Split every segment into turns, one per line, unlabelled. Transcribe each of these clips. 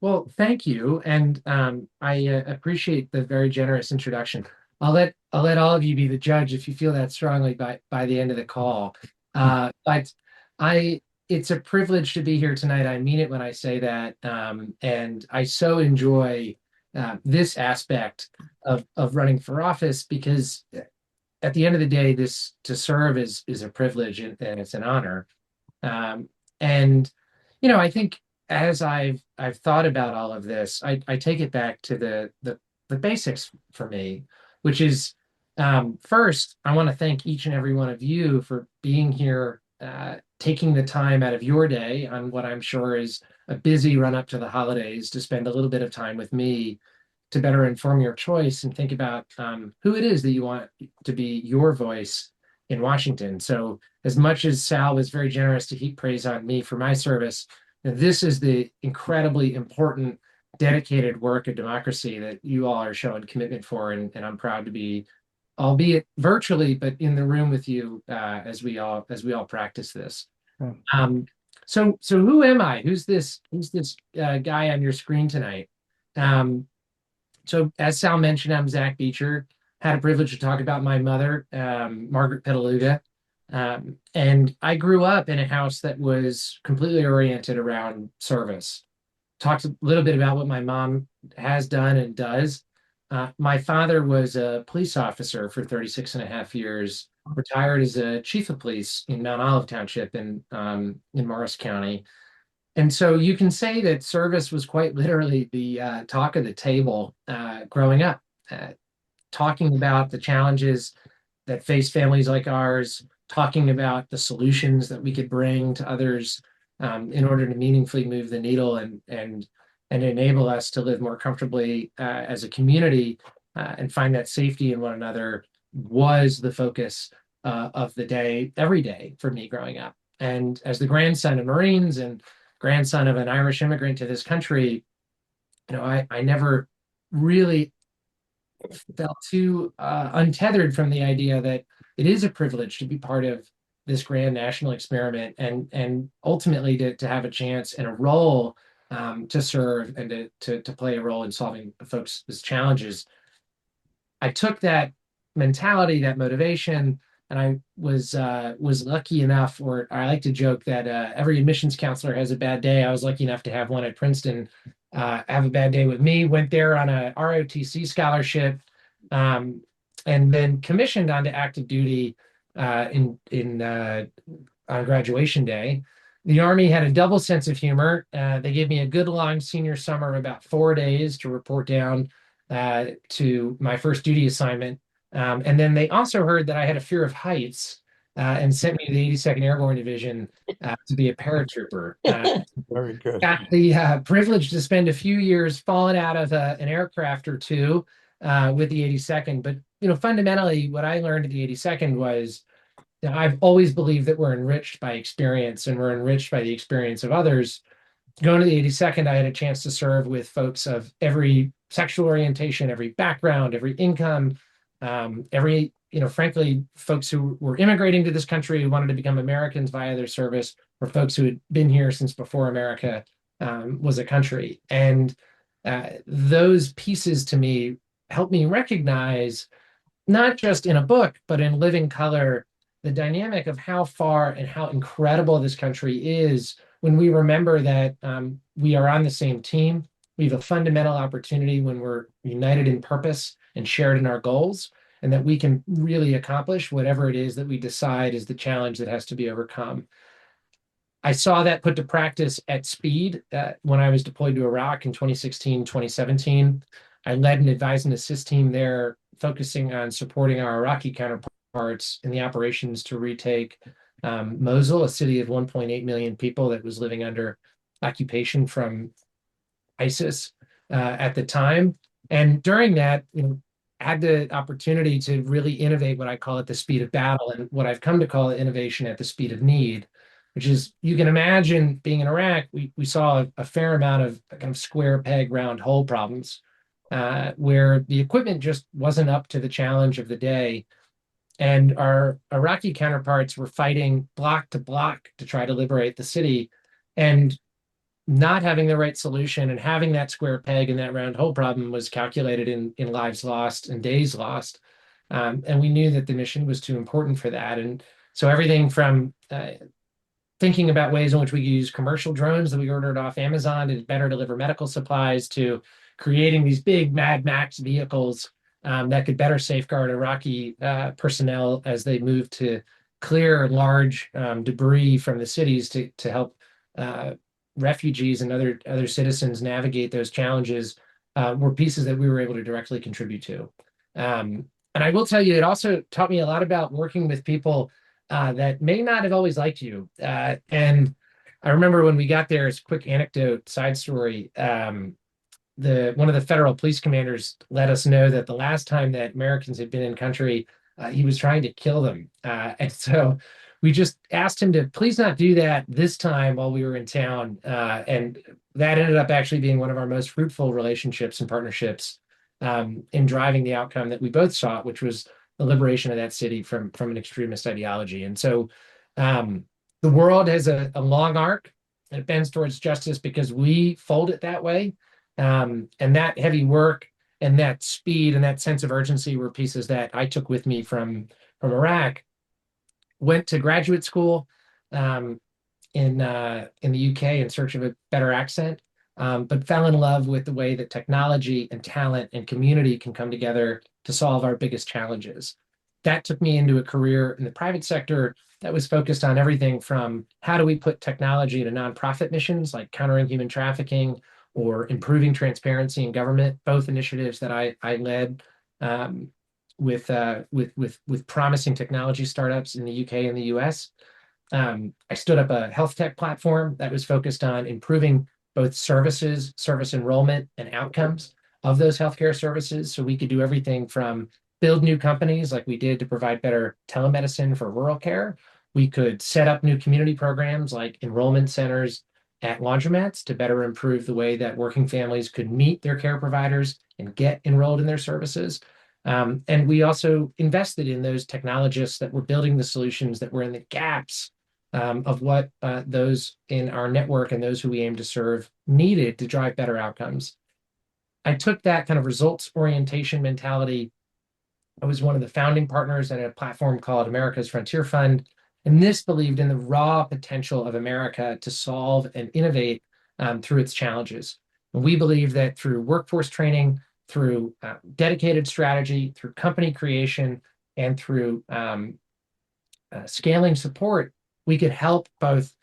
Well, thank you, and I appreciate the very generous introduction. I'll let all of you be the judge if you feel that strongly by the end of the call. But I it's a privilege to be here tonight. I mean it when I say that, and I so enjoy this aspect of running for office because at the end of the day, this to serve is a privilege and it's an honor. Um, and I think as I've thought about all of this, I take it back to the basics for me, which is first, I want to thank each and every one of you for being here, taking the time out of your day on what I'm sure is a busy run up to the holidays to spend a little bit of time with me to better inform your choice and think about who it is that you want to be your voice in Washington. So as much as Sal was very generous to heap praise on me for my service, this is the incredibly important, dedicated work of democracy that you all are showing commitment for, and I'm proud to be, albeit virtually, but in the room with you as we all practice this.
Yeah.
Um, so who am I? Who's this guy on your screen tonight? Um, so as Sal mentioned, I'm Zach Beecher. Had a privilege to talk about my mother, Margaret Petaluga. And I grew up in a house that was completely oriented around service. Talked a little bit about what my mom has done and does. My father was a police officer for 36 and a half years, retired as a chief of police in Mount Olive Township in Morris County. And so you can say that service was quite literally the talk of the table growing up, talking about the challenges that face families like ours, talking about the solutions that we could bring to others in order to meaningfully move the needle and enable us to live more comfortably as a community and find that safety in one another was the focus of the day, every day for me growing up. And as the grandson of Marines and grandson of an Irish immigrant to this country, I never really felt too untethered from the idea that it is a privilege to be part of this grand national experiment and ultimately to have a chance and a role to serve and to play a role in solving folks' challenges. I took that mentality, that motivation, and I was lucky enough, or I like to joke that every admissions counselor has a bad day. I was lucky enough to have one at Princeton have a bad day with me. Went there on a ROTC scholarship, um, and then commissioned onto active duty in on graduation day. The Army had a double sense of humor. They gave me a good long senior summer of about 4 days to report down to my first duty assignment. And then they also heard that I had a fear of heights and sent me to the 82nd Airborne Division to be a paratrooper.
Very good.
Got the privilege to spend a few years falling out of an aircraft or two with the 82nd. But fundamentally, what I learned at the 82nd was that I've always believed that we're enriched by experience and we're enriched by the experience of others. Going to the 82nd, I had a chance to serve with folks of every sexual orientation, every background, every income, every, frankly, folks who were immigrating to this country who wanted to become Americans via their service, or folks who had been here since before America was a country. And those pieces to me help me recognize, not just in a book, but in living color, the dynamic of how far and how incredible this country is when we remember that we are on the same team. We have a fundamental opportunity when we're united in purpose and shared in our goals, and that we can really accomplish whatever it is that we decide is the challenge that has to be overcome. I saw that put to practice at speed when I was deployed to Iraq in 2016, 2017. I led an advise and assist team there, focusing on supporting our Iraqi counterparts in the operations to retake Mosul, a city of 1.8 million people that was living under occupation from ISIS at the time. And during that, had the opportunity to really innovate what I call it the speed of battle, and what I've come to call innovation at the speed of need, which is, you can imagine being in Iraq, we saw a fair amount of kind of square peg round hole problems where the equipment just wasn't up to the challenge of the day. And our Iraqi counterparts were fighting block to block to try to liberate the city. And not having the right solution and having that square peg in that round hole problem was calculated in lives lost and days lost. And we knew that the mission was too important for that. And so everything from thinking about ways in which we use commercial drones that we ordered off Amazon to better deliver medical supplies to creating these big Mad Max vehicles that could better safeguard Iraqi personnel as they move to clear large debris from the cities to help uh, refugees and other citizens navigate those challenges were pieces that we were able to directly contribute to. And I will tell you, it also taught me a lot about working with people that may not have always liked you. And I remember when we got there, as a quick anecdote, side story, the one of the federal police commanders let us know that the last time that Americans had been in country, he was trying to kill them. And so we just asked him to please not do that this time while we were in town. And that ended up actually being one of our most fruitful relationships and partnerships in driving the outcome that we both sought, which was the liberation of that city from an extremist ideology. And so the world has a long arc and it bends towards justice because we fold it that way. And that heavy work and that speed and that sense of urgency were pieces that I took with me from Iraq. Went to graduate school um, in the UK in search of a better accent, but fell in love with the way that technology and talent and community can come together to solve our biggest challenges. That took me into a career in the private sector that was focused on everything from how do we put technology into nonprofit missions like countering human trafficking or improving transparency in government, both initiatives that I led um, with promising technology startups in the UK and the US. I stood up a health tech platform that was focused on improving both services, service enrollment, and outcomes of those healthcare services. So we could do everything from build new companies like we did to provide better telemedicine for rural care. We could set up new community programs like enrollment centers at laundromats to better improve the way that working families could meet their care providers and get enrolled in their services. And we also invested in those technologists that were building the solutions that were in the gaps of what those in our network and those who we aim to serve needed to drive better outcomes. I took that kind of results orientation mentality. I was one of the founding partners at a platform called America's Frontier Fund. And this believed in the raw potential of America to solve and innovate through its challenges. And we believe that through workforce training, through dedicated strategy, through company creation, and through scaling support, we could help both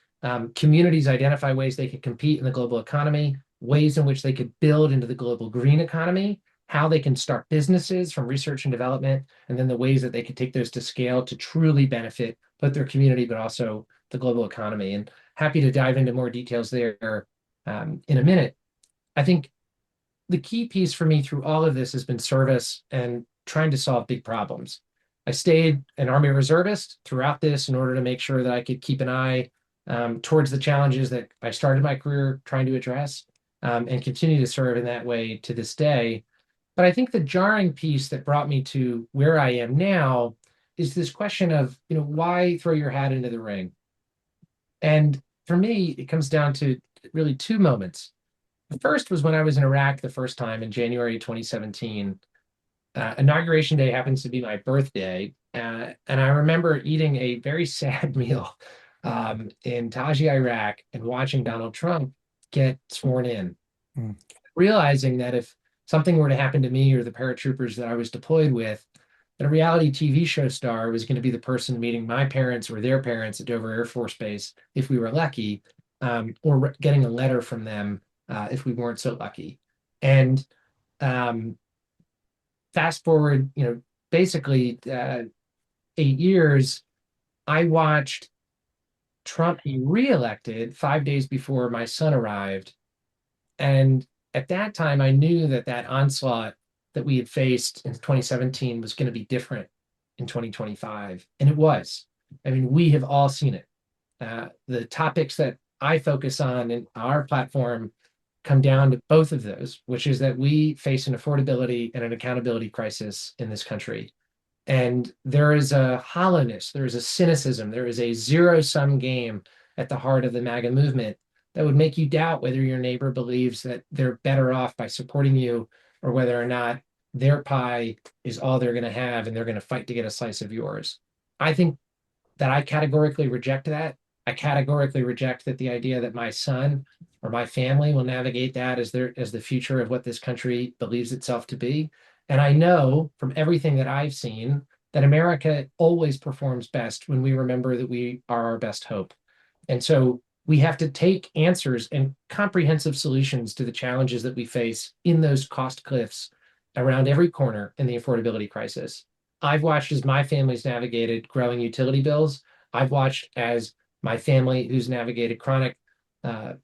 communities identify ways they could compete in the global economy, ways in which they could build into the global green economy, how they can start businesses from research and development, and then the ways that they could take those to scale to truly benefit both their community, but also the global economy. And happy to dive into more details there in a minute. I think the key piece for me through all of this has been service and trying to solve big problems. I stayed an Army reservist throughout this in order to make sure that I could keep an eye towards the challenges that I started my career trying to address and continue to serve in that way to this day. But I think the jarring piece that brought me to where I am now is this question of, why throw your hat into the ring? And for me, it comes down to really two moments. The first was when I was in Iraq the first time in January 2017. Inauguration Day happens to be my birthday. And I remember eating a very sad meal in Taji, Iraq, and watching Donald Trump get sworn in, realizing that if something were to happen to me or the paratroopers that I was deployed with, that a reality TV show star was going to be the person meeting my parents or their parents at Dover Air Force Base if we were lucky, or getting a letter from them if we weren't so lucky. And fast forward, basically 8 years, I watched Trump be reelected 5 days before my son arrived. And at that time, I knew that that onslaught that we had faced in 2017 was going to be different in 2025. And it was. I mean, we have all seen it. The topics that I focus on in our platform come down to both of those, which is that we face an affordability and an accountability crisis in this country. And there is a hollowness, there is a cynicism, there is a zero-sum game at the heart of the MAGA movement that would make you doubt whether your neighbor believes that they're better off by supporting you, or whether or not their pie is all they're going to have and they're going to fight to get a slice of yours. I think that I categorically reject that. I categorically reject that the idea that my son or my family will navigate that as the future of what this country believes itself to be. And I know from everything that I've seen that America always performs best when we remember that we are our best hope. And so we have to take answers and comprehensive solutions to the challenges that we face in those cost cliffs around every corner in the affordability crisis. I've watched as my family's navigated growing utility bills. I've watched as my family, who's navigated chronic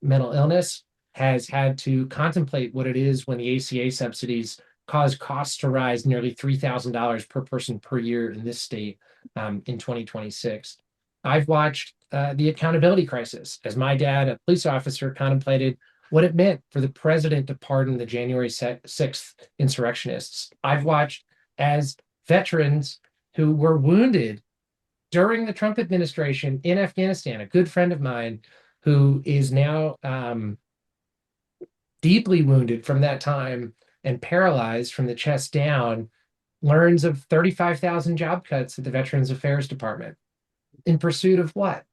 mental illness, has had to contemplate what it is when the ACA subsidies cause costs to rise nearly $3,000 per person per year in this state in 2026. I've watched the accountability crisis as my dad, a police officer, contemplated what it meant for the president to pardon the January 6th insurrectionists. I've watched as veterans who were wounded during the Trump administration in Afghanistan, a good friend of mine who is now deeply wounded from that time and paralyzed from the chest down, learns of 35,000 job cuts at the Veterans Affairs Department in pursuit of what?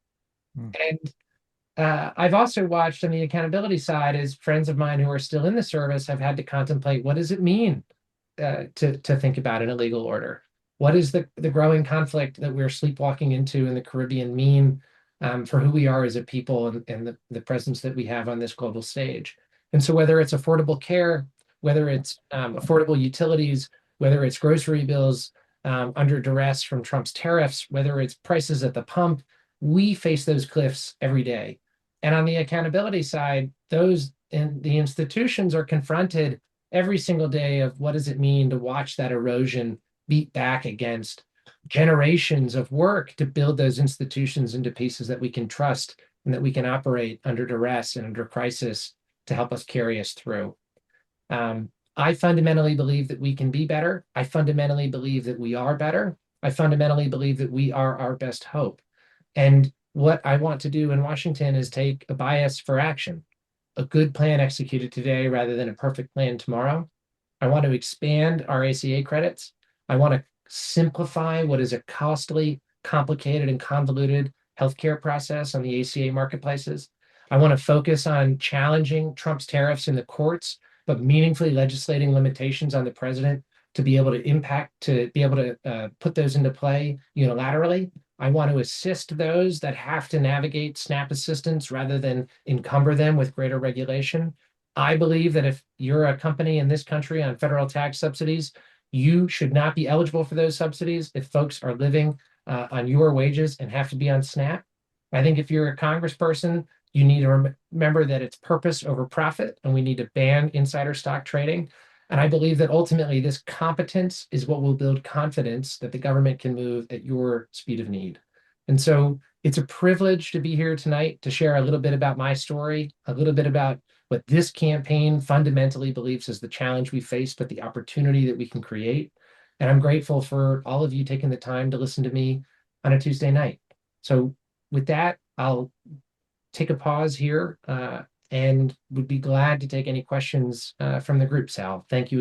Mm. And I've also watched on the accountability side as friends of mine who are still in the service have had to contemplate what does it mean to think about an illegal order? What is the growing conflict that we're sleepwalking into in the Caribbean mean for who we are as a people and the presence that we have on this global stage? And so whether it's affordable care, whether it's affordable utilities, whether it's grocery bills under duress from Trump's tariffs, whether it's prices at the pump, we face those cliffs every day. And on the accountability side, those in the institutions are confronted every single day of what does it mean to watch that erosion beat back against generations of work to build those institutions into pieces that we can trust and that we can operate under duress and under crisis to help us carry us through. I fundamentally believe that we can be better. I fundamentally believe that we are better. I fundamentally believe that we are our best hope. And what I want to do in Washington is take a bias for action, a good plan executed today rather than a perfect plan tomorrow. I want to expand our ACA credits. I want to simplify what is a costly, complicated, and convoluted healthcare process on the ACA marketplaces. I want to focus on challenging Trump's tariffs in the courts, but meaningfully legislating limitations on the president to be able to put those into play unilaterally. I want to assist those that have to navigate SNAP assistance rather than encumber them with greater regulation. I believe that if you're a company in this country on federal tax subsidies, you should not be eligible for those subsidies if folks are living on your wages and have to be on SNAP. I think if you're a congressperson, you need to remember that it's purpose over profit, and we need to ban insider stock trading. And I believe that ultimately this competence is what will build confidence that the government can move at your speed of need. And so it's a privilege to be here tonight to share a little bit about my story, a little bit about what this campaign fundamentally believes is the challenge we face, but the opportunity that we can create. And I'm grateful for all of you taking the time to listen to me on a Tuesday night. So with that, I'll take a pause here and would be glad to take any questions from the group, Sal. Thank you.